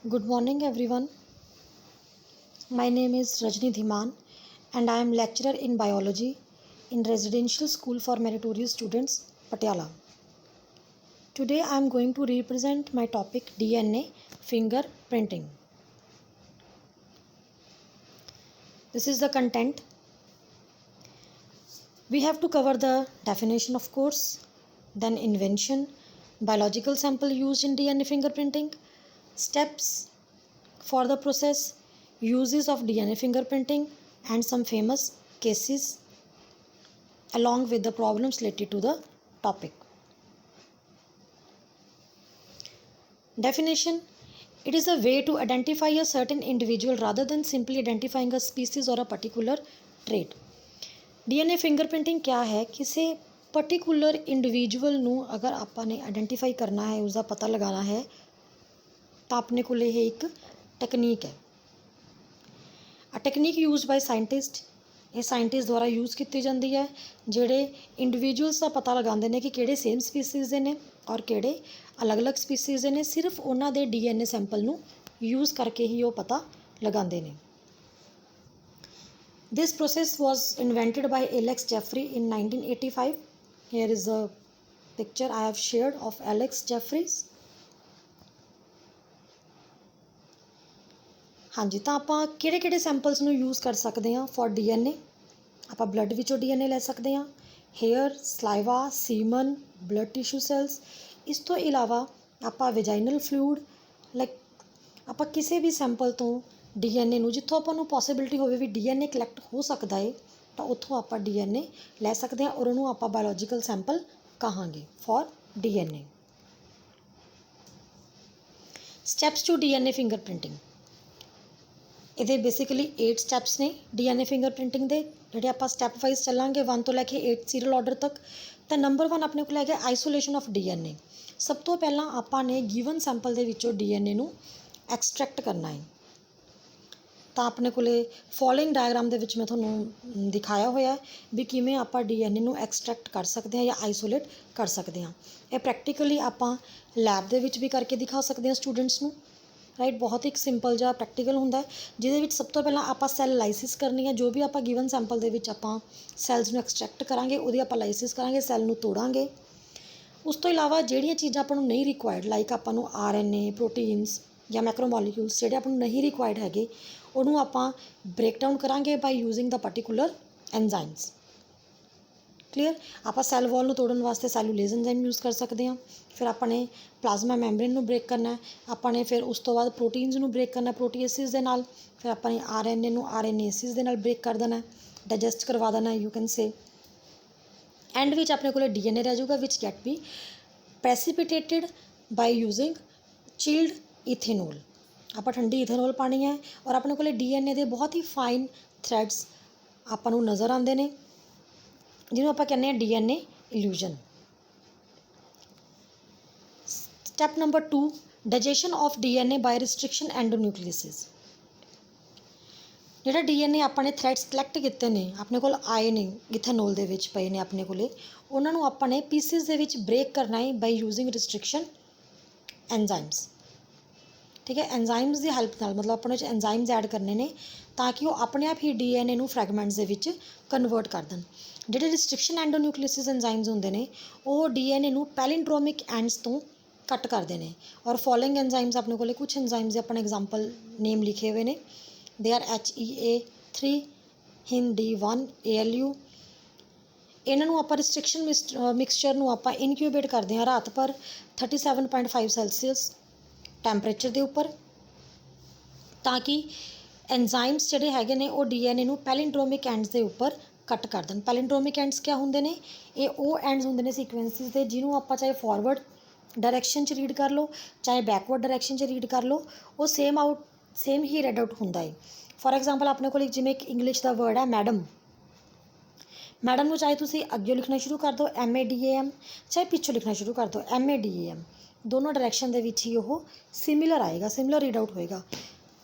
Good morning, everyone. My name is Rajni Dhiman, and I am lecturer in biology in Residential School for Meritorious Students, Patiala. Today, I am going to represent my topic DNA fingerprinting. This is the content. We have to cover the definition, of course, then invention, biological sample used in DNA fingerprinting, steps for the process, uses of DNA fingerprinting, and some famous cases along with the problems related to the topic. Definition: it is a way to identify a certain individual rather than simply identifying a species or a particular trait. DNA fingerprinting क्या है? किसी particular individual ਨੂੰ अगर ਆਪਾਂ ਨੇ identify ਕਰਨਾ ਹੈ, उसका पता लगाना है, तो अपने को ये एक टेक्निक है। आ टेक्निक यूज बाय साइंटिस्ट, ये साइंटिस्ट द्वारा यूज़ की जाती है, ਜਿਹੜੇ इंडिविजुअल्स का पता लगाते हैं कि ਕਿਹੜੇ सेम स्पीसीज़ ਦੇ ਨੇ और ਕਿਹੜੇ अलग अलग स्पीसीज़ ਦੇ ਨੇ। सिर्फ उन्होंने DNA सैंपल ਨੂੰ यूज़ करके ही वो पता लगाते हैं। This process was invented by Alex Jeffrey in 1985. Here is a picture I have shared of Alex Jeffries. हाँ जी, तो आप किहड़े सैंपल्स ਨੂੰ यूज़ कर सकते हैं फॉर DNA। आप ब्लड विचों DNA ले सकते हैं, hair, saliva, semen, blood tissue cells. इस तो इलावा आप वेजाइनल फ्लूइड लाइक आप किसी भी सैंपल तो DNA ਨੂੰ जिथों ਆਪਾਂ ਨੂੰ पॉसिबिलिटी होवे भी DNA कलैक्ट हो सकता है, तो उत्थों आप DNA ले सकते हैं और उन्होंने आप बायोलॉजिकल सैंपल कहांगे for DNA। Steps to DNA fingerprinting, ये बेसिकली 8 स्टैप्स ने DNA फिंगरप्रिंटिंग के, ਜਿਹੜੇ ਆਪਾਂ ਸਟੈਪ ਵਾਈਜ਼ ਚੱਲਾਂਗੇ 1 ਤੋਂ ਲੈ ਕੇ 8 ਸੀਰੀਅਲ ਆਰਡਰ ਤੱਕ। ਤਾਂ ਨੰਬਰ 1 ਆਪਣੇ ਕੋਲ ਹੈਗਾ ਆਈਸੋਲੇਸ਼ਨ ਆਫ DNA। ਸਭ ਤੋਂ ਪਹਿਲਾਂ ਆਪਾਂ ਨੇ ਗਿਵਨ ਸੈਂਪਲ ਦੇ ਵਿੱਚੋਂ DNA ਨੂੰ ਐਕਸਟ੍ਰੈਕਟ ਕਰਨਾ ਹੈ। ਤਾਂ ਆਪਣੇ ਕੋਲੇ ਫੋਲੋਇੰਗ ਡਾਇਗਰਾਮ ਦੇ ਵਿੱਚ ਮੈਂ ਤੁਹਾਨੂੰ ਦਿਖਾਇਆ ਹੋਇਆ ਵੀ ਕਿਵੇਂ ਆਪਾਂ DNA ਨੂੰ ਐਕਸਟ੍ਰੈਕਟ ਕਰ ਸਕਦੇ ਹਾਂ ਜਾਂ ਆਈਸੋਲੇਟ ਕਰ ਸਕਦੇ ਹਾਂ। ਇਹ ਪ੍ਰੈਕਟੀਕਲੀ ਆਪਾਂ ਲੈਬ ਦੇ ਵਿੱਚ ਵੀ ਕਰਕੇ ਦਿਖਾ ਸਕਦੇ ਹਾਂ ਸਟੂਡੈਂਟਸ ਨੂੰ, ਰਾਈਟ। ਬਹੁਤ ਇੱਕ ਸਿੰਪਲ ਜਿਹਾ ਪ੍ਰੈਕਟੀਕਲ ਹੁੰਦਾ ਜਿਹਦੇ ਵਿੱਚ ਸਭ ਤੋਂ ਪਹਿਲਾਂ ਆਪਾਂ ਸੈੱਲ ਲਾਈਸਿਸ ਕਰਨੀ ਹੈ। ਜੋ ਵੀ ਆਪਾਂ ਗਿਵਨ ਸੈਂਪਲ ਦੇ ਵਿੱਚ ਆਪਾਂ ਸੈੱਲਸ ਨੂੰ ਐਕਸਟ੍ਰੈਕਟ ਕਰਾਂਗੇ ਉਹਦੀ ਆਪਾਂ ਲਾਈਸਿਸ ਕਰਾਂਗੇ, ਸੈੱਲ ਨੂੰ ਤੋੜਾਂਗੇ। ਉਸ ਤੋਂ ਇਲਾਵਾ ਜਿਹੜੀਆਂ ਚੀਜ਼ਾਂ ਆਪਾਂ ਨੂੰ ਨਹੀਂ ਰਿਕੁਆਇਰਡ ਲਾਈਕ ਆਪਾਂ ਨੂੰ RNA, ਪ੍ਰੋਟੀਨਸ ਜਾਂ ਮੈਕਰੋਮੋਲੀਕਿਊਲਸ ਜਿਹੜੇ ਆਪਾਂ ਨੂੰ ਨਹੀਂ ਰਿਕੁਆਇਰਡ ਹੈਗੇ, ਉਹਨੂੰ ਆਪਾਂ ਬ੍ਰੇਕ ਡਾਊਨ ਕਰਾਂਗੇ ਬਾਈ ਯੂਜ਼ਿੰਗ ਦਾ ਪਰਟੀਕੂਲਰ ਐਨਜ਼ਾਈਮਸ। ਕਲੀਅਰ। ਆਪਾਂ ਸੈੱਲ ਵਾਲ ਨੂੰ ਤੋੜਨ ਵਾਸਤੇ ਸੈਲੂਲੇਜ਼ ਐਨਜ਼ਾਈਮ ਯੂਜ਼ ਕਰ ਸਕਦੇ ਹਾਂ। ਫਿਰ ਆਪਾਂ ਨੇ ਪਲਾਜ਼ਮਾ ਮੈਂਬਰੇਨ ਨੂੰ ਬ੍ਰੇਕ ਕਰਨਾ, ਆਪਾਂ ਨੇ ਫਿਰ ਉਸ ਤੋਂ ਬਾਅਦ ਪ੍ਰੋਟੀਨਸ ਨੂੰ ਬ੍ਰੇਕ ਕਰਨਾ ਪ੍ਰੋਟੀਏਸਿਸ ਦੇ ਨਾਲ, ਫਿਰ ਆਪਾਂ ਨੇ RNA ਨੂੰ RNases ਦੇ ਨਾਲ ਬ੍ਰੇਕ ਕਰ ਦੇਣਾ, ਡਾਈਜੈਸਟ ਕਰਵਾ ਦੇਣਾ ਯੂ ਕੈਨ ਸੇ। ਐਂਡ ਵਿੱਚ ਆਪਣੇ ਕੋਲ DNA ਰਹਿ ਜਾਊਗਾ ਵਿਚ ਗੈਟ ਬੀ ਪ੍ਰੈਸੀਪੀਟੇਟਿਡ ਬਾਈ ਯੂਜ਼ਿੰਗ ਚਿਲਡ ਇਥੇਨੋਲ। ਆਪਾਂ ਠੰਡੀ ਇਥੇਨੋਲ ਪਾਣੀ ਹੈ ਔਰ ਆਪਣੇ ਕੋਲ DNA ਦੇ ਬਹੁਤ ਹੀ ਫਾਈਨ ਥਰੈਡਸ ਆਪਾਂ ਨੂੰ ਨਜ਼ਰ ਆਉਂਦੇ ਨੇ ਜਿਹਨੂੰ ਆਪਾਂ ਕਹਿੰਦੇ ਹਾਂ DNA elution. Step number 2, digestion of DNA by restriction endonucleases. ਜਿਹੜਾ DNA ਆਪਾਂ ਨੇ ਥਰੈਡਸ ਕਲੈਕਟ ਕੀਤੇ ਨੇ ਆਪਣੇ ਕੋਲ ਆਏ ਨੇ ਇਥੇਨੋਲ ਦੇ ਵਿੱਚ ਪਏ ਨੇ ਆਪਣੇ ਕੋਲੇ, ਉਹਨਾਂ ਨੂੰ ਆਪਾਂ ਨੇ ਪੀਸਿਸ ਦੇ ਵਿੱਚ ਬ੍ਰੇਕ ਕਰਨਾ ਹੈ ਬਾਈ ਯੂਜ਼ਿੰਗ ਰਿਸਟ੍ਰਿਕਸ਼ਨ ਐਨਜ਼ਾਈਮਸ। ठीक है, एनजाइम्स की हेल्प नाल मतलब अपने एनजाइम्स ऐड करने ने ताकि वो अपने आप ही DNA ਨੂੰ फ्रैगमेंट्स ਦੇ ਵਿੱਚ कन्वर्ट कर दें। ਜਿਹੜੇ रिस्ट्रिक्शन एंडोन्यूक्लियस एनजाइम्स होंगे ने वो DNA ਨੂੰ पैलिंड्रोमिक एंड्स तो कट करते हैं। और फॉलोइंग एनजाइम्स अपने को कुछ एनजाइम्स के अपने एग्जाम्पल नेम लिखे हुए हैं, they are HEA3, HindD1, ALU। इन्हों आप रिस्ट्रिक्शन मिक्सचर ਨੂੰ ਆਪਾਂ ਇਨਕਿਊਬੇਟ ਕਰਦੇ हैं रात पर 37.5 ਸੈਲਸੀਅਸ ਟੈਂਪਰੇਚਰ ਦੇ ਉੱਪਰ, ਤਾਂ ਕਿ ਐਨਜ਼ਾਈਮਸ ਜਿਹੜੇ ਹੈਗੇ ਨੇ ਉਹ DNA ਨੂੰ ਪੈਲਿੰਡਰੋਮਿਕ ਐਂਡਸ ਦੇ ਉੱਪਰ ਕੱਟ ਕਰ ਦੇਣ। ਪੈਲਿੰਡਰੋਮਿਕ ਐਂਡਸ ਕਿਆ ਹੁੰਦੇ ਨੇ? ਇਹ ਉਹ ਐਂਡਸ ਹੁੰਦੇ ਨੇ ਸੀਕੁਐਂਸਿਸ ਦੇ ਜਿਹਨੂੰ ਆਪਾਂ ਚਾਹੇ ਫਾਰਵਰਡ ਡਾਇਰੈਕਸ਼ਨ 'ਚ ਰੀਡ ਕਰ ਲਓ ਚਾਹੇ ਬੈਕਵਰਡ ਡਾਇਰੈਕਸ਼ਨ 'ਚ ਰੀਡ ਕਰ ਲਓ, ਉਹ ਸੇਮ ਹੀ ਰੈਡ ਆਊਟ ਹੁੰਦਾ ਹੈ। ਫੋਰ ਐਗਜ਼ਾਮਪਲ ਆਪਣੇ ਕੋਲ ਜਿਵੇਂ ਇੱਕ ਇੰਗਲਿਸ਼ ਦਾ ਵਰਡ ਹੈ ਮੈਡਮ, ਮੈਡਮ ਨੂੰ ਚਾਹੇ ਤੁਸੀਂ ਅੱਗੇ ਲਿਖਣਾ ਸ਼ੁਰੂ ਕਰ ਦਿਓ MADAM, ਚਾਹੇ ਪਿੱਛੋਂ ਲਿਖਣਾ ਸ਼ੁਰੂ ਕਰ ਦਿਓ MADAM, दोनों डायरैक्शन ਦੇ ਵਿੱਚ ਹੀ ਉਹ ਸਿਮਿਲਰ ਆਏਗਾ, ਸਿਮਿਲਰ ਰੀਡ ਆਊਟ ਹੋਏਗਾ,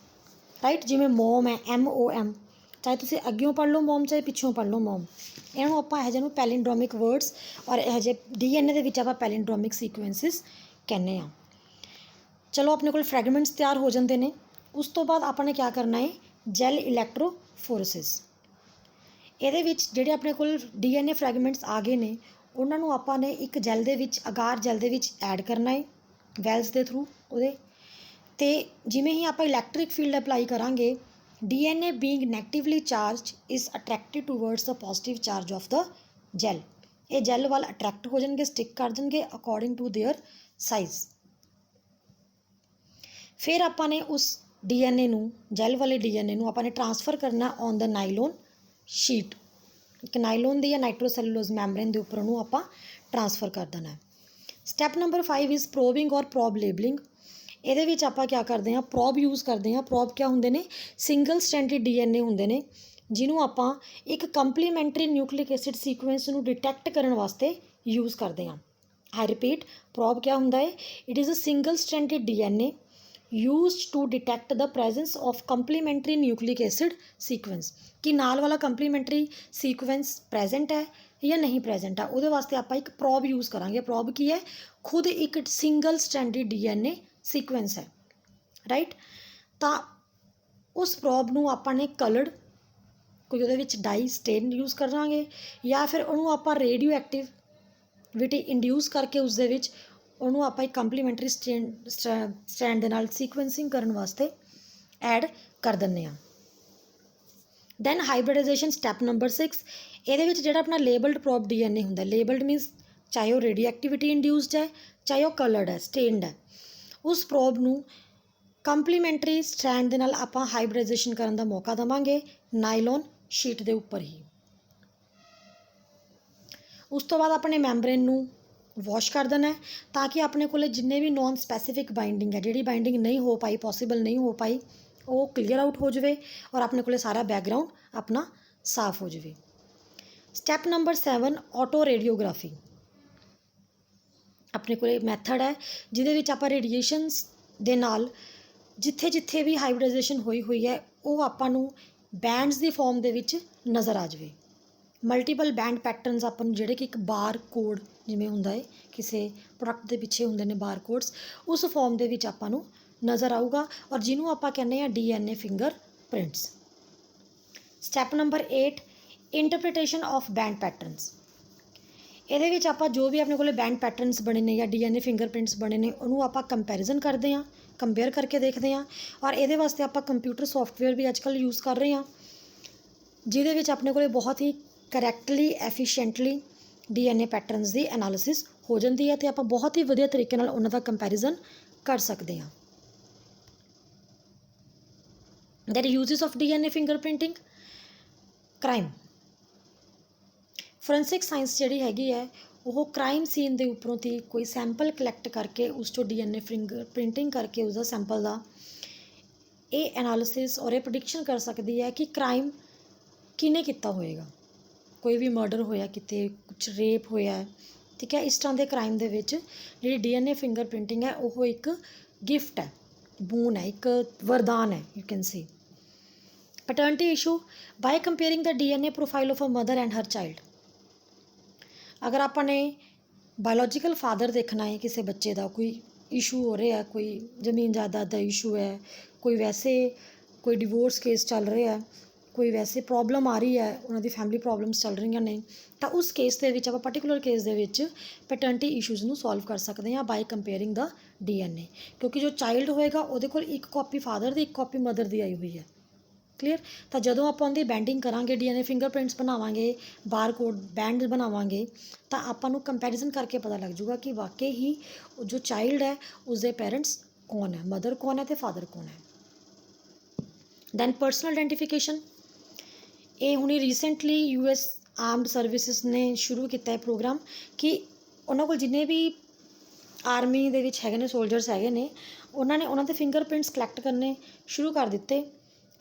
ਰਾਈਟ। ਜਿਵੇਂ ਮੋਮ ਹੈ MOM, ਚਾਹੇ ਤੁਸੀਂ ਅੱਗਿਓਂ ਪੜ੍ਹ ਲਓ ਮੋਮ ਚਾਹੇ ਪਿੱਛੋਂ ਪੜ੍ਹ ਲਓ ਮੋਮ। ਇਹਨਾਂ ਨੂੰ ਆਪਾਂ ਇਹੋ ਜਿਹੇ ਨੂੰ ਪੈਲਿੰਡਰੋਮਿਕ ਵਰਡਸ ਔਰ ਇਹੋ ਜਿਹੇ DNA ਦੇ ਵਿੱਚ ਆਪਾਂ ਪੈਲਿੰਡਰੋਮਿਕ ਸੀਕੁਐਂਸਿਸ ਕਹਿੰਦੇ ਹਾਂ। चलो अपने को फ्रैगमेंट्स तैयार हो जाते हैं। उस तो बाद आपने क्या करना है, जैल इलैक्ट्रोफोरेसिस। ਇਹਦੇ ਵਿੱਚ ਜਿਹੜੇ ਆਪਣੇ ਕੋਲ DNA ਫਰੈਗਮੈਂਟਸ ਆ ਗਏ ਨੇ ਉਹਨਾਂ ਨੂੰ ਆਪਾਂ ਨੇ ਇੱਕ ਜੈਲ ਦੇ ਵਿੱਚ, ਅਗਾਰ ਜੈਲ ਦੇ ਵਿੱਚ ਐਡ ਕਰਨਾ ਹੈ ਵੈਲਸ ਦੇ ਥਰੂ ਉਹਦੇ। ਅਤੇ ਜਿਵੇਂ ਹੀ ਆਪਾਂ ਇਲੈਕਟ੍ਰਿਕ ਫੀਲਡ ਅਪਲਾਈ ਕਰਾਂਗੇ, DNA being negatively charge is attracted towards the positive charge of the gel. ਇਹ ਜੈਲ ਵੱਲ ਅਟਰੈਕਟ ਹੋ ਜਾਣਗੇ, ਸਟਿਕ ਕਰ ਜਾਣਗੇ ਅਕੋਰਡਿੰਗ ਟੂ ਦੇਅਰ ਸਾਈਜ਼। ਫਿਰ ਆਪਾਂ ਨੇ ਉਸ DNA ਨੂੰ, ਜੈਲ ਵਾਲੇ DNA ਨੂੰ ਆਪਾਂ ਨੇ ਟਰਾਂਸਫਰ ਕਰਨਾ ਔਨ ਦ ਨਾਈਲੋਨ ਸ਼ੀਟ। ਇੱਕ ਨਾਈਲੋਨ ਦੀ ਜਾਂ ਨਾਈਟ੍ਰੋਸੈਲੂਲੋਜ਼ ਮੈਮਬ੍ਰੇਨ ਦੇ ਉੱਪਰ ਉਹਨੂੰ ਆਪਾਂ ਟਰਾਂਸਫਰ ਕਰ ਦੇਣਾ ਹੈ। ਸਟੈਪ ਨੰਬਰ 5 ਇਜ਼ ਪ੍ਰੋਬਿੰਗ ਔਰ ਪ੍ਰੋਬ ਲੇਬਲਿੰਗ। ਇਹਦੇ ਵਿੱਚ ਆਪਾਂ ਕਿਆ ਕਰਦੇ ਹਾਂ, ਪ੍ਰੋਬ ਯੂਜ਼ ਕਰਦੇ ਹਾਂ। ਪ੍ਰੋਬ ਕਿਆ ਹੁੰਦੇ ਨੇ, ਸਿੰਗਲ ਸਟ੍ਰੈਂਡਡ DNA ਹੁੰਦੇ ਨੇ ਜਿਹਨੂੰ ਆਪਾਂ ਇੱਕ ਕੰਪਲੀਮੈਂਟਰੀ ਨਿਊਕਲਿਕ ਐਸਿਡ ਸੀਕੁਐਂਸ ਨੂੰ ਡਿਟੈਕਟ ਕਰਨ ਵਾਸਤੇ ਯੂਜ਼ ਕਰਦੇ ਹਾਂ। ਆਈ ਰਿਪੀਟ, ਪ੍ਰੋਬ ਕਿਆ ਹੁੰਦਾ ਹੈ, it is a single stranded DNA used to detect the presence of complementary nucleic acid sequence, कि नाल वाला complementary sequence present है या नहीं present है। ਉਹਦੇ ਵਾਸਤੇ ਆਪਾਂ ਇੱਕ probe use ਕਰਾਂਗੇ। probe ਕੀ ਹੈ, ਖੁਦ ਇੱਕ single stranded DNA sequence ਹੈ, ਰਾਈਟ। ਤਾਂ ਉਸ probe ਨੂੰ ਆਪਾਂ ਨੇ ਕਲਰਡ, ਕੋਈ ਉਹਦੇ ਵਿੱਚ ਡਾਈ ਸਟੇਨ ਯੂਜ਼ ਕਰਾਂਗੇ, ਜਾਂ ਫਿਰ ਉਹਨੂੰ ਆਪਾਂ ਰੇਡੀਓ ਐਕਟੀਵਿਟੀ ਇੰਡਿਊਸ ਕਰਕੇ ਉਸ ਦੇ ਵਿੱਚ ਉਹਨੂੰ ਆਪਾਂ ਇੱਕ ਕੰਪਲੀਮੈਂਟਰੀ ਸਟ੍ਰੈਂਡ ਦੇ ਨਾਲ ਸੀਕੁਐਂਸਿੰਗ ਕਰਨ ਵਾਸਤੇ ਐਡ ਕਰ ਦਿੰਦੇ ਹਾਂ। Then hybridization step number 6। ਇਹਦੇ ਵਿੱਚ ਜਿਹੜਾ ਆਪਣਾ ਲੇਬਲਡ ਪ੍ਰੋਬ DNA ਹੁੰਦਾ, ਲੇਬਲਡ ਮੀਨਸ ਚਾਹੇ ਉਹ ਰੇਡੀਓ ਐਕਟੀਵਿਟੀ ਇੰਡਿਊਸਡ ਹੈ, ਚਾਹੇ ਉਹ ਕਲਰਡ ਹੈ, ਸਟੇਨਡ ਹੈ, ਉਸ ਪ੍ਰੋਬ ਨੂੰ ਕੰਪਲੀਮੈਂਟਰੀ ਸਟ੍ਰੈਂਡ ਦੇ ਨਾਲ ਆਪਾਂ ਹਾਈਬ੍ਰਿਡਾਈਜੇਸ਼ਨ ਕਰਨ ਦਾ ਮੌਕਾ ਦੇਵਾਂਗੇ ਨਾਈਲੋਨ ਸ਼ੀਟ ਦੇ ਉੱਪਰ ਹੀ। ਉਸ ਤੋਂ ਬਾਅਦ ਆਪਣੇ ਮੈਂਬਰੇਨ ਨੂੰ ਵਾਸ਼ ਕਰ ਦੇਣਾ ਤਾਂ ਕਿ ਆਪਣੇ ਕੋਲ ਜਿੰਨੇ ਵੀ ਨੋਨ ਸਪੈਸੀਫਿਕ ਬਾਈਂਡਿੰਗ ਹੈ, ਜਿਹੜੀ ਬਾਈਂਡਿੰਗ ਨਹੀਂ ਹੋ ਪਾਈ, ਪੋਸੀਬਲ ਨਹੀਂ ਹੋ ਪਾਈ, ਉਹ ਕਲੀਅਰ ਆਊਟ ਹੋ ਜਾਵੇ ਔਰ ਆਪਣੇ ਕੋਲ ਸਾਰਾ ਬੈਕਗਰਾਊਂਡ ਆਪਣਾ ਸਾਫ਼ ਹੋ ਜਾਵੇ। Step number 7 autoradiography. ਆਪਣੇ ਕੋਲ ਮੈਥਡ ਹੈ ਜਿਹਦੇ ਵਿੱਚ ਆਪਾਂ ਰੇਡੀਏਸ਼ਨਸ ਦੇ ਨਾਲ ਜਿੱਥੇ ਜਿੱਥੇ ਵੀ ਹਾਈਬ੍ਰਿਡਾਈਜੇਸ਼ਨ ਹੋਈ ਹੈ ਉਹ ਆਪਾਂ ਨੂੰ ਬੈਂਡਸ ਦੀ ਫਾਰਮ ਦੇ ਵਿੱਚ ਨਜ਼ਰ ਆ ਜਾਵੇ। ਮਲਟੀਪਲ ਬੈਂਡ ਪੈਟਰਨਸ ਆਪਾਂ ਨੂੰ, ਜਿਹੜੇ ਕਿ ਇੱਕ ਬਾਰ ਕੋਡ ਜਿਵੇਂ ਹੁੰਦਾ ਹੈ, ਕਿਸੇ ਪ੍ਰੋਡਕਟ ਦੇ ਪਿੱਛੇ ਹੁੰਦੇ ਨੇ ਬਾਰ ਕੋਡਸ, ਉਸ ਫਾਰਮ ਦੇ ਵਿੱਚ ਆਪਾਂ ਨੂੰ ਨਜ਼ਰ ਆਊਗਾ ਔਰ ਜਿਹਨੂੰ ਆਪਾਂ ਕਹਿੰਦੇ ਹਾਂ DNA finger prints. Step number 8 interpretation of band patterns. ਇਹਦੇ ਵਿੱਚ ਆਪਾਂ ਜੋ ਵੀ ਆਪਣੇ ਕੋਲ ਬੈਂਡ ਪੈਟਰਨਸ ਬਣੇ ਨੇ ਜਾਂ DNA ਫਿੰਗਰ ਪ੍ਰਿੰਟਸ ਬਣੇ ਨੇ ਉਹਨੂੰ ਆਪਾਂ ਕੰਪੈਰੀਜ਼ਨ ਕਰਦੇ ਹਾਂ, ਕੰਪੇਅਰ ਕਰਕੇ ਦੇਖਦੇ ਹਾਂ। ਔਰ ਇਹਦੇ ਵਾਸਤੇ ਆਪਾਂ ਕੰਪਿਊਟਰ ਸੋਫਟਵੇਅਰ ਵੀ ਅੱਜ ਕੱਲ੍ਹ ਯੂਜ਼ ਕਰ ਰਹੇ ਹਾਂ ਜਿਹਦੇ ਵਿੱਚ ਆਪਣੇ ਕੋਲ ਬਹੁਤ ਹੀ ਕਰੈਕਟਲੀ, ਐਫੀਸ਼ੀਐਂਟਲੀ DNA ਪੈਟਰਨਸ ਦੀ ਐਨਾਲਿਸਿਸ ਹੋ ਜਾਂਦੀ ਹੈ ਅਤੇ ਆਪਾਂ ਬਹੁਤ ਹੀ ਵਧੀਆ ਤਰੀਕੇ ਨਾਲ ਉਹਨਾਂ ਦਾ ਕੰਪੈਰੀਜ਼ਨ ਕਰ ਸਕਦੇ ਹਾਂ। That uses of DNA finger printing. Crime forensic science ਜਿਹੜੀ ਹੈਗੀ ਹੈ ਉਹ ਕ੍ਰਾਈਮ ਸੀਨ ਦੇ ਉੱਪਰੋਂ ਦੀ ਕੋਈ ਸੈਂਪਲ ਕਲੈਕਟ ਕਰਕੇ ਉਸ 'ਚੋਂ DNA ਫਿੰਗਰ ਪ੍ਰਿੰਟਿੰਗ ਕਰਕੇ ਉਸਦਾ ਸੈਂਪਲ ਦਾ ਇਹ ਐਨਾਲਿਸਿਸ ਔਰ ਇਹ ਪ੍ਰੈਡਿਕਸ਼ਨ ਕਰ ਸਕਦੀ ਹੈ ਕਿ ਕ੍ਰਾਈਮ ਕਿਹਨੇ ਕੀਤਾ ਹੋਏਗਾ। ਕੋਈ ਵੀ ਮਰਡਰ ਹੋਇਆ ਕਿਤੇ, ਕੁਛ ਰੇਪ ਹੋਇਆ, ਠੀਕ ਹੈ, ਇਸ ਤਰ੍ਹਾਂ ਦੇ ਕ੍ਰਾਈਮ ਦੇ ਵਿੱਚ ਜਿਹੜੀ DNA ਫਿੰਗਰ ਪ੍ਰਿੰਟਿੰਗ ਹੈ ਉਹ ਇੱਕ ਗਿਫਟ ਹੈ, ਬੂਨ ਹੈ, ਇੱਕ ਵਰਦਾਨ ਹੈ, you can say. Paternity issue by comparing the DNA profile of a mother and her child. ਅਗਰ ਆਪਾਂ ਨੇ ਬਾਇਓਲੋਜੀਕਲ ਫਾਦਰ ਦੇਖਣਾ ਹੈ ਕਿਸੇ ਬੱਚੇ ਦਾ, ਕੋਈ ਇਸ਼ੂ ਹੋ ਰਿਹਾ, ਕੋਈ ਜ਼ਮੀਨ ਜਾਇਦਾਦ ਦਾ ਇਸ਼ੂ ਹੈ, ਕੋਈ ਵੈਸੇ ਕੋਈ ਡਿਵੋਰਸ ਕੇਸ ਚੱਲ ਰਿਹਾ, ਕੋਈ ਵੈਸੇ ਪ੍ਰੋਬਲਮ ਆ ਰਹੀ ਹੈ, ਉਹਨਾਂ ਦੀ ਫੈਮਿਲੀ ਪ੍ਰੋਬਲਮਸ ਚੱਲ ਰਹੀਆਂ ਨੇ, ਤਾਂ ਉਸ ਕੇਸ ਦੇ ਵਿੱਚ ਆਪਾਂ ਪਰਟੀਕੂਲਰ ਕੇਸ ਦੇ ਵਿੱਚ ਪੈਟਰਨਿਟੀ ਇਸ਼ੂਜ਼ ਨੂੰ ਸੋਲਵ ਕਰ ਸਕਦੇ ਹਾਂ ਬਾਈ ਕੰਪੇਅਰਿੰਗ ਦਾ DNA। ਕਿਉਂਕਿ ਜੋ ਚਾਈਲਡ ਹੋਏਗਾ ਉਹਦੇ ਕੋਲ ਇੱਕ ਕਾਪੀ ਫਾਦਰ ਦੀ, ਇੱਕ ਕਾਪੀ ਮਦਰ ਦੀ ਆਈ ਹੋਈ ਹੈ, ਕਲੀਅਰ। ਤਾਂ ਜਦੋਂ ਆਪਾਂ ਉਹਦੀ ਬੈਂਡਿੰਗ ਕਰਾਂਗੇ, DNA ਫਿੰਗਰ ਪ੍ਰਿੰਟਸ ਬਣਾਵਾਂਗੇ, ਬਾਰ ਕੋਡ ਬੈਂਡ ਬਣਾਵਾਂਗੇ, ਤਾਂ ਆਪਾਂ ਨੂੰ ਕੰਪੈਰੀਜ਼ਨ ਕਰਕੇ ਪਤਾ ਲੱਗ ਜੂਗਾ ਕਿ ਵਾਕਈ ਹੀ ਜੋ ਚਾਈਲਡ ਹੈ ਉਸਦੇ ਪੇਰੈਂਟਸ ਕੌਣ ਹੈ, ਮਦਰ ਕੌਣ ਹੈ ਅਤੇ ਫਾਦਰ ਕੌਣ ਹੈ। Then personal identification. ਇਹ ਹੁਣੀ ਰੀਸੈਂਟਲੀ US ਆਰਮਡ ਸਰਵਿਸਿਜ਼ ਨੇ ਸ਼ੁਰੂ ਕੀਤਾ ਹੈ ਪ੍ਰੋਗਰਾਮ ਕਿ ਉਹਨਾਂ ਕੋਲ ਜਿੰਨੇ ਵੀ ਆਰਮੀ ਦੇ ਵਿੱਚ ਹੈਗੇ ਨੇ, ਸੋਲਜਰਸ ਹੈਗੇ ਨੇ, ਉਹਨਾਂ ਨੇ ਉਹਨਾਂ ਦੇ ਫਿੰਗਰ ਪ੍ਰਿੰਟਸ ਕਲੈਕਟ ਕਰਨੇ ਸ਼ੁਰੂ ਕਰ ਦਿੱਤੇ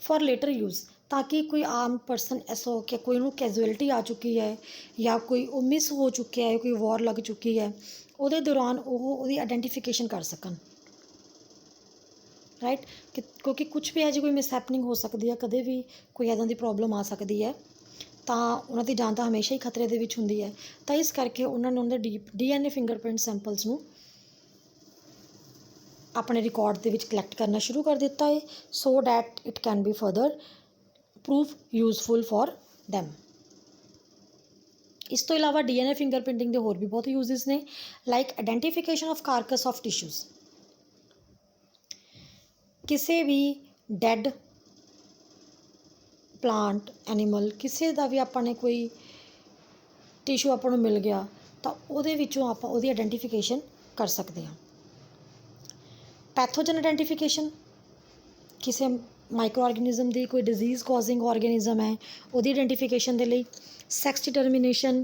ਫॉर ਲੇਟਰ ਯੂਜ਼, ਤਾਂ ਕਿ ਕੋਈ ਆਮ ਪਰਸਨ ਐਸਾ ਹੋ ਕਿ ਕੋਈ ਉਹਨੂੰ ਕੈਜੁਅਲਟੀ ਆ ਚੁੱਕੀ ਹੈ ਜਾਂ ਕੋਈ ਉਹ ਮਿਸ ਹੋ ਚੁੱਕਿਆ ਹੈ, ਕੋਈ ਵਾਰ ਲੱਗ ਚੁੱਕੀ ਹੈ, ਉਹਦੇ ਦੌਰਾਨ ਉਹਦੀ ਆਈਡੈਂਟੀਫਿਕੇਸ਼ਨ ਕਰ ਸਕਣ, ਰਾਈਟ। ਕਿਉਂਕਿ ਕੁਛ ਵੀ ਅਜੇ ਕੋਈ ਮਿਸਹੈਪਨਿੰਗ ਹੋ ਸਕਦੀ ਹੈ, ਕਦੇ ਵੀ ਕੋਈ ਇੱਦਾਂ ਦੀ ਪ੍ਰੋਬਲਮ ਆ ਸਕਦੀ ਹੈ, ਤਾਂ ਉਹਨਾਂ ਦੀ ਜਾਨ ਤਾਂ ਹਮੇਸ਼ਾ ਹੀ ਖਤਰੇ ਦੇ ਵਿੱਚ ਹੁੰਦੀ ਹੈ। ਤਾਂ ਇਸ ਕਰਕੇ ਉਹਨਾਂ ਨੇ ਉਹਨਾਂ ਦੇ DNA ਫਿੰਗਰ ਪ੍ਰਿੰਟ ਸੈਂਪਲਸ ਨੂੰ ਆਪਣੇ ਰਿਕਾਰਡ ਦੇ ਵਿੱਚ ਕਲੈਕਟ ਕਰਨਾ ਸ਼ੁਰੂ ਕਰ ਦਿੱਤਾ ਹੈ so that it can be further prove useful for them। ਇਸ ਤੋਂ ਇਲਾਵਾ ਡੀਐਨਏ ਫਿੰਗਰਪ੍ਰਿੰਟਿੰਗ ਦੇ ਹੋਰ ਵੀ ਬਹੁਤ ਯੂਜ਼ਸ ਨੇ like identification of carcass of tissues. ਕਿਸੇ ਵੀ ਡੈਡ ਪਲਾਂਟ ਐਨੀਮਲ ਕਿਸੇ ਦਾ ਵੀ ਆਪਾਂ ਨੇ ਕੋਈ ਟਿਸ਼ੂ ਆਪਾਂ ਨੂੰ ਮਿਲ ਗਿਆ ਤਾਂ ਉਹਦੇ ਵਿੱਚੋਂ ਆਪਾਂ ਉਹਦੀ ਆਇਡੈਂਟੀਫਿਕੇਸ਼ਨ ਕਰ ਸਕਦੇ ਹਾਂ। ਪੈਥੋਜਨ ਆਇਡੈਂਟੀਫਿਕੇਸ਼ਨ ਕਿਸੇ ਮਾਈਕਰੋ ਆਰਗੈਨਿਜ਼ਮ ਦੀ ਕੋਈ ਡਿਜ਼ੀਜ਼ ਕੌਜ਼ਿੰਗ ਆਰਗੈਨਿਜ਼ਮ ਹੈ ਉਹਦੀ ਆਇਡੈਂਟੀਫਿਕੇਸ਼ਨ ਦੇ ਲਈ। ਸੈਕਸ ਡਿਟਰਮੀਨੇਸ਼ਨ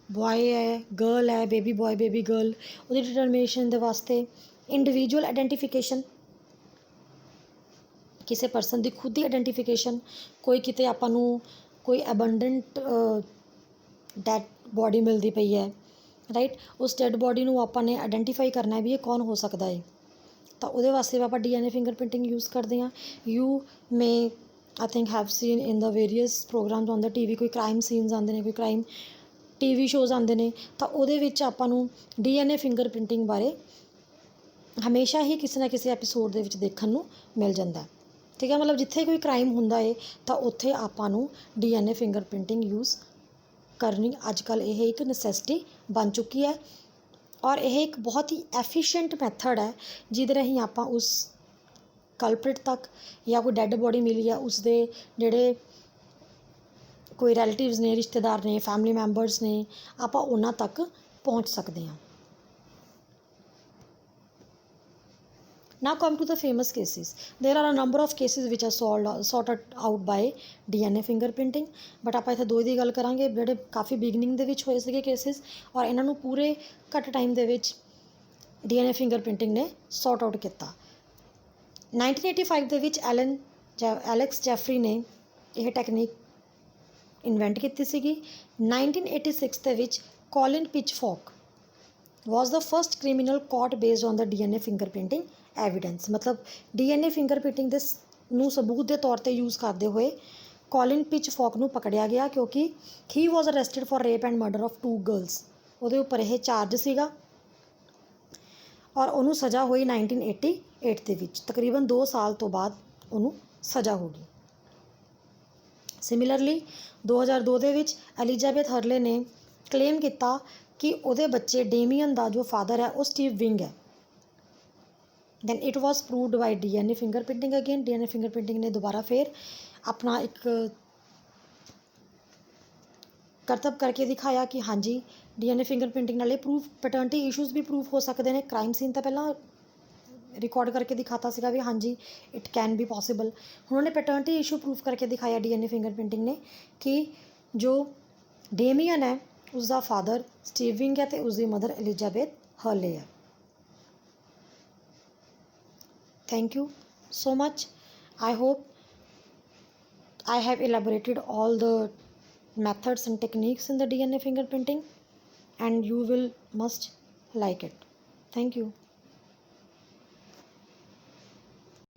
ਬॉय ਹੈ ਗਰਲ ਹੈ ਬੇਬੀ ਬॉय ਬੇਬੀ ਗਰਲ ਉਹਦੀ ਡਿਟਰਮੀਨੇਸ਼ਨ ਦੇ ਵਾਸਤੇ। ਇੰਡੀਵਿਜੂਅਲ ਆਇਡੈਂਟੀਫਿਕੇਸ਼ਨ ਕਿਸੇ ਪਰਸਨ ਦੀ ਖੁਦ ਦੀ ਆਇਡੈਂਟੀਫਿਕੇਸ਼ਨ ਕੋਈ ਕਿਤੇ ਆਪਾਂ ਨੂੰ ਕੋਈ ਐਬੰਡੈਂਟ ਡੈਡ ਬॉडी ਮਿਲਦੀ ਪਈ ਹੈ ਰਾਈਟ ਉਸ ਡੈਡ ਬॉडी ਨੂੰ ਆਪਾਂ ਨੇ ਆਇਡੈਂਟੀਫਾਈ ਕਰਨਾ ਵੀ ਇਹ ਕੌਣ ਹੋ ਸਕਦਾ ਹੈ ਤਾਂ ਉਹਦੇ ਵਾਸਤੇ ਆਪਾਂ ਡੀਐਨਏ ਫਿੰਗਰਪ੍ਰਿੰਟਿੰਗ ਯੂਜ਼ ਕਰਦੇ ਹਾਂ। You may I think have seen in the various programs on the TV ਕੋਈ ਕ੍ਰਾਈਮ ਸੀਨਸ ਆਉਂਦੇ ਨੇ ਕੋਈ ਕ੍ਰਾਈਮ ਟੀਵੀ ਸ਼ੋਜ਼ ਆਉਂਦੇ ਨੇ ਤਾਂ ਉਹਦੇ ਵਿੱਚ ਆਪਾਂ ਨੂੰ ਡੀਐਨਏ ਫਿੰਗਰਪ੍ਰਿੰਟਿੰਗ ਬਾਰੇ ਹਮੇਸ਼ਾ ਹੀ ਕਿਸੇ ਨਾ ਕਿਸੇ ਐਪੀਸੋਡ ਦੇ ਵਿੱਚ ਦੇਖਣ ਨੂੰ ਮਿਲ ਜਾਂਦਾ ਠੀਕ ਹੈ। ਮਤਲਬ ਜਿੱਥੇ ਕੋਈ ਕ੍ਰਾਈਮ ਹੁੰਦਾ ਹੈ ਤਾਂ ਉੱਥੇ ਆਪਾਂ ਨੂੰ ਡੀਐਨਏ ਫਿੰਗਰਪ੍ਰਿੰਟਿੰਗ ਯੂਜ਼ ਕਰਨੀ ਅੱਜ ਕੱਲ੍ਹ ਇਹ ਇੱਕ ਨੈਸੈਸਿਟੀ ਬਣ ਚੁੱਕੀ ਹੈ ਔਰ ਇਹ ਇੱਕ ਬਹੁਤ ਹੀ ਐਫੀਸ਼ੀਐਂਟ ਮੈਥਡ ਹੈ ਜਿਹਦੇ ਰਾਹੀਂ ਆਪਾਂ ਉਸ ਕਲਪ੍ਰਿਟ ਤੱਕ ਜਾਂ ਕੋਈ ਡੈਡ ਬॉडी ਮਿਲੀ ਹੈ ਉਸ ਦੇ ਜਿਹੜੇ ਕੋਈ ਰਿਲੇਟਿਵਸ ਨੇ ਰਿਸ਼ਤੇਦਾਰ ਨੇ ਫੈਮਿਲੀ ਮੈਂਬਰਸ ਨੇ ਆਪਾਂ ਉਹਨਾਂ ਤੱਕ ਪਹੁੰਚ ਸਕਦੇ ਹਾਂ। Now come to the famous cases. There are a number of cases which are sorted out by DNA fingerprinting, but ਆਪਾਂ ਇੱਥੇ ਦੋ ਦੀ ਗੱਲ ਕਰਾਂਗੇ ਜਿਹੜੇ ਕਾਫੀ ਬਿਗਨਿੰਗ ਦੇ ਵਿੱਚ ਹੋਏ ਸੀਗੇ ਕੇਸਿਸ ਔਰ ਇਹਨਾਂ ਨੂੰ ਪੂਰੇ ਘੱਟ ਟਾਈਮ ਦੇ ਵਿੱਚ DNA ਫਿੰਗਰਪ੍ਰਿੰਟਿੰਗ ਨੇ ਸੌਟ ਆਊਟ ਕੀਤਾ। 1985 ਦੇ ਵਿੱਚ ਐਲੈਕਸ ਜੈਫਰੀ ਨੇ ਇਹ ਟੈਕਨੀਕ ਇਨਵੈਂਟ ਕੀਤੀ ਸੀਗੀ। 1986 ਦੇ ਵਿੱਚ Colin ਪਿਚਫੋਰਕ was the first criminal caught based on the DNA fingerprinting evidence। मतलब DNA fingerprinting ਦੇ ਨੂੰ ਸਬੂਤ ਦੇ ਤੌਰ ਤੇ ਯੂਜ਼ ਕਰਦੇ ਹੋਏ ਕੋਲਿਨ ਪਿਚਫੋਰਕ ਨੂੰ ਪਕੜਿਆ ਗਿਆ ਕਿਉਂਕਿ he was arrested for rape and murder of 2 girls। ਉਹਦੇ ਉੱਪਰ ਇਹ ਚਾਰਜ ਸੀਗਾ ਔਰ ਉਹਨੂੰ ਸਜ਼ਾ ਹੋਈ 1988 ਦੇ ਵਿੱਚ ਤਕਰੀਬਨ 2 ਸਾਲ ਤੋਂ ਬਾਅਦ ਉਹਨੂੰ ਸਜ਼ਾ ਹੋ ਗਈ। ਸਿਮਿਲਰਲੀ 2002 ਦੇ ਵਿੱਚ ਐਲਿਜ਼ਾਬੈਥ ਹਰਲੇ ਨੇ ਕਲੇਮ ਕੀਤਾ ਕਿ ਉਹਦੇ ਬੱਚੇ ਡੇਮੀਅਨ ਦਾ ਜੋ ਫਾਦਰ ਹੈ ਉਹ ਸਟੀਵ ਵਿੰਗ ਹੈ। Then it was proved by DNA fingerprinting again. DNA fingerprinting ਨੇ ਦੁਬਾਰਾ ਫਿਰ ਆਪਣਾ ਇੱਕ ਕਰਤੱਵ ਕਰਕੇ ਦਿਖਾਇਆ ਕਿ ਹਾਂਜੀ ਡੀਐਨਏ ਫਿੰਗਰਪ੍ਰਿੰਟਿੰਗ ਨਾਲ ਇਹ ਪ੍ਰੂਫ ਪੈਟਰਨਿਟੀ ਇਸ਼ੂਜ਼ ਵੀ ਪ੍ਰੂਫ ਹੋ ਸਕਦੇ ਨੇ। ਕ੍ਰਾਈਮ ਸੀਨ ਤਾਂ ਪਹਿਲਾਂ ਰਿਕਾਰਡ ਕਰਕੇ ਦਿਖਾਤਾ ਸੀਗਾ ਵੀ ਹਾਂਜੀ ਇਟ ਕੈਨ ਬੀ ਪੋਸੀਬਲ। ਹੁਣ ਉਹਨੇ ਪੈਟਰਨਿਟੀ ਇਸ਼ੂ ਪ੍ਰੂਫ ਕਰਕੇ ਦਿਖਾਇਆ ਡੀਐਨਏ ਫਿੰਗਰਪ੍ਰਿੰਟਿੰਗ ਨੇ ਕਿ ਜੋ ਡੇਮੀਅਨ ਹੈ ਉਸਦਾ ਫਾਦਰ ਸਟੀਵ ਵਿੰਗ ਹੈ ਅਤੇ ਉਸਦੀ ਮਦਰ ਐਲਿਜ਼ਾਬੈਥ ਹਰਲੇ ਹੈ। Thank you so much. I hope I have elaborated all the methods and techniques in the DNA fingerprinting and you will must like it. Thank you.